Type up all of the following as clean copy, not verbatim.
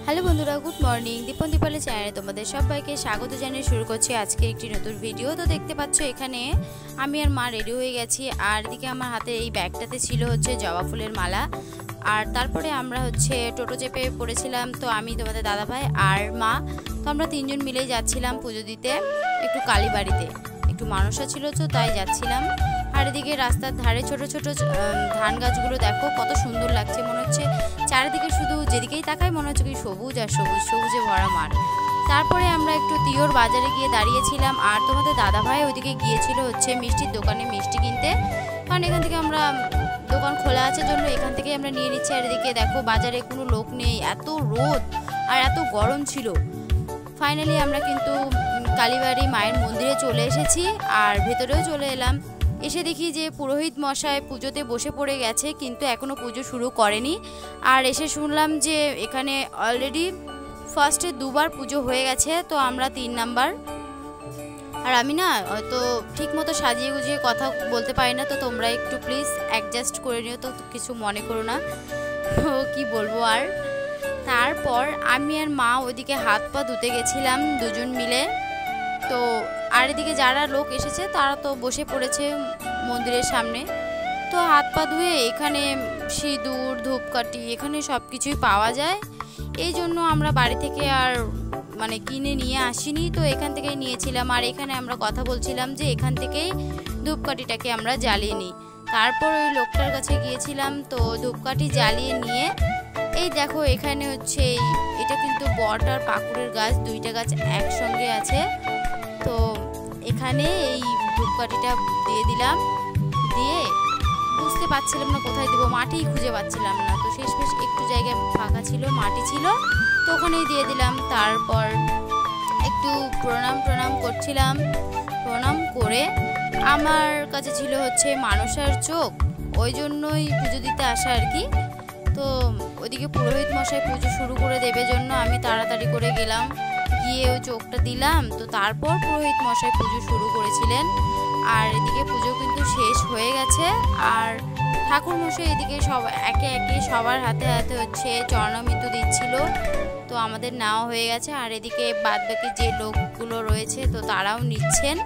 Hello বন্ধুরা, good morning. দীপন দীপালি চ্যানেলে তোমাদের সবাইকে স্বাগত জানিয়ে শুরু করছি আজকে একটি নতুন ভিডিও। তো দেখতে পাচ্ছ এখানে আমি আর মা রেডি হয়ে গেছি, আর এদিকে আমার হাতে এই ব্যাগটাতে ছিল হচ্ছে জবা ফুলের মালা। আর তারপরে আমরা হচ্ছে টোটো চেপে পড়েছিলাম। তো আমি, তোমাদের দাদাভাই আর মা, তো আমরা তিনজন মিলেই যাচ্ছিলাম পুজো দিতে একটু কালীবাড়িতে। একটু মানুষা ছিল তো তাই যাচ্ছিলাম। আর এদিকে রাস্তার ধারে ছোট ছোট ধান গাছগুলো দেখো কত সুন্দর লাগছে, মনে হচ্ছে চারিদিকে শুধু যেদিকেই তাকাই মনে হচ্ছে কি সবুজ আর সবুজ, সবুজে ভরা মাঠ। তারপরে আমরা একটু তিওর বাজারে গিয়ে দাঁড়িয়েছিলাম, আর তোমাদের দাদাভাই ওইদিকে গিয়েছিল হচ্ছে মিষ্টির দোকানে মিষ্টি কিনতে, কারণ এখান থেকে আমরা দোকান খোলা আছে জন্য এখান থেকে আমরা নিয়ে নিচ্ছি। আর এদিকে দেখো বাজারে কোনো লোক নেই, এত রোদ আর এত গরম ছিল। ফাইনালি আমরা কিন্তু কালীবাড়ি মায়ের মন্দিরে চলে এসেছি, আর ভেতরেও চলে এলাম। এসে দেখি যে পুরোহিত মশাই পুজোতে বসে পড়ে গেছে, কিন্তু এখনও পুজো শুরু করেনি। আর এসে শুনলাম যে এখানে অলরেডি ফার্স্টে দুবার পুজো হয়ে গেছে, তো আমরা 3 নাম্বার। আর আমি না হয়তো ঠিক মতো সাজিয়ে গুজিয়ে কথা বলতে পারি না, তো তোমরা একটু প্লিজ অ্যাডজাস্ট করে নিও, তো কিছু মনে করো না। তো কী বলবো আর। তারপর আমি আর মা ওইদিকে হাত পা ধুতে গেছিলাম দুজন মিলে। তো আর এদিকে যারা লোক এসেছে তারা তো বসে পড়েছে মন্দিরের সামনে। তো হাত পা ধুয়ে এখানে সিঁদুর ধূপকাঠি এখানে সব কিছুই পাওয়া যায়, এই জন্য আমরা বাড়ি থেকে আর কিনে নিয়ে আসিনি, তো এখান থেকেই নিয়েছিলাম। আর এখানে আমরা কথা বলছিলাম যে এখান থেকেই ধূপকাঠিটাকে আমরা জ্বালিয়ে নিই। তারপর ওই লোকটার কাছে গিয়েছিলাম, তো ধূপকাঠি জ্বালিয়ে নিয়ে এই দেখো এখানে হচ্ছে এটা কিন্তু বট আর পাকুড়ের গাছ, দুইটা গাছ একসঙ্গে আছে। তো এখানে এই ধূপকাঠিটা দিয়ে দিলাম, দিয়ে বুঝতে পারছিলাম না কোথায় দেবো, মাটিই খুঁজে পাচ্ছিলাম না। তো শেষমেশ একটু জায়গায় ফাঁকা ছিল, মাটি ছিল, তো ওখানেই দিয়ে দিলাম। তারপর একটু প্রণাম করছিলাম। প্রণাম করে আমার কাছে ছিল হচ্ছে মানসার চোখ, ওই জন্যই পুজো দিতে আসা আর কি। তো ওইদিকে পুরোহিত মশাই পুজো শুরু করে দেবে জন্য আমি তাড়াতাড়ি করে গেলাম, গিয়ে ওই চোখটা দিলাম। তো তারপর পুরোহিত মশাই পুজো শুরু করেছিলেন। আর এদিকে পুজো কিন্তু শেষ হয়ে গেছে, আর ঠাকুর মশাই এদিকে সব একে একে সবার হাতে হাতে হচ্ছে চরণামৃত্যু দিচ্ছিল। তো আমাদের নেওয়া হয়ে গেছে, আর এদিকে বাদবাকি যে লোকগুলো রয়েছে তো তারাও নিচ্ছেন।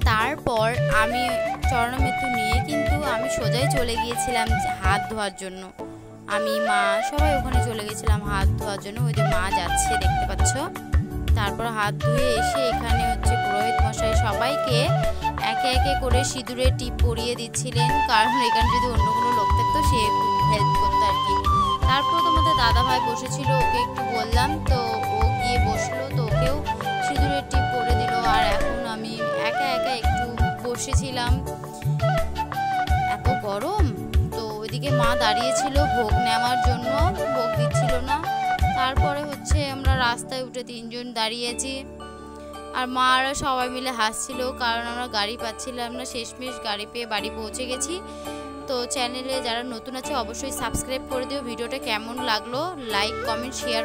তারপর আমি চরণামৃত্যু নিয়ে কিন্তু আমি সোজাই চলে গিয়েছিলাম হাত ধোয়ার জন্য। আমি মা সবাই ওখানে চলে গেছিলাম হাত ধোয়ার জন্য, ওই যে মা যাচ্ছে দেখতে পাচ্ছ। তারপর হাত ধুয়ে এসে এখানে হচ্ছে পুরোহিত মশাই সবাইকে একে একে করে সিঁদুরের টিপ পরিয়ে দিচ্ছিলেন, কারণ এখানে যদি অন্য কোনো লোক থাকতো সে হেল্প করতো আর কি। তারপর তোমাদের দাদাভাই বসেছিল, ওকে একটু বললাম, তো ও গিয়ে বসলো, তো ওকেও সিঁদুরের টিপ পরে দিল। আর এখন আমি একা একা একটু বসেছিলাম, এত গরম। তো ওইদিকে মা দাঁড়িয়েছিল ভোগ নেওয়ার জন্য, ভোগ দিচ্ছিল না। তারপরে হচ্ছে আমরা রাস্তায় উঠে 3 জন দাঁড়িয়েছি, আর মারা সবাই মিলে হাসছিল, কারণ আমরা গাড়ি পাচ্ছিলাম না। শেষমেশ গাড়ি পেয়ে বাড়ি পৌঁছে গেছি। তো চ্যানেলে যারা নতুন আছে অবশ্যই সাবস্ক্রাইব করে দিও। ভিডিওটা কেমন লাগলো লাইক কমেন্ট শেয়ার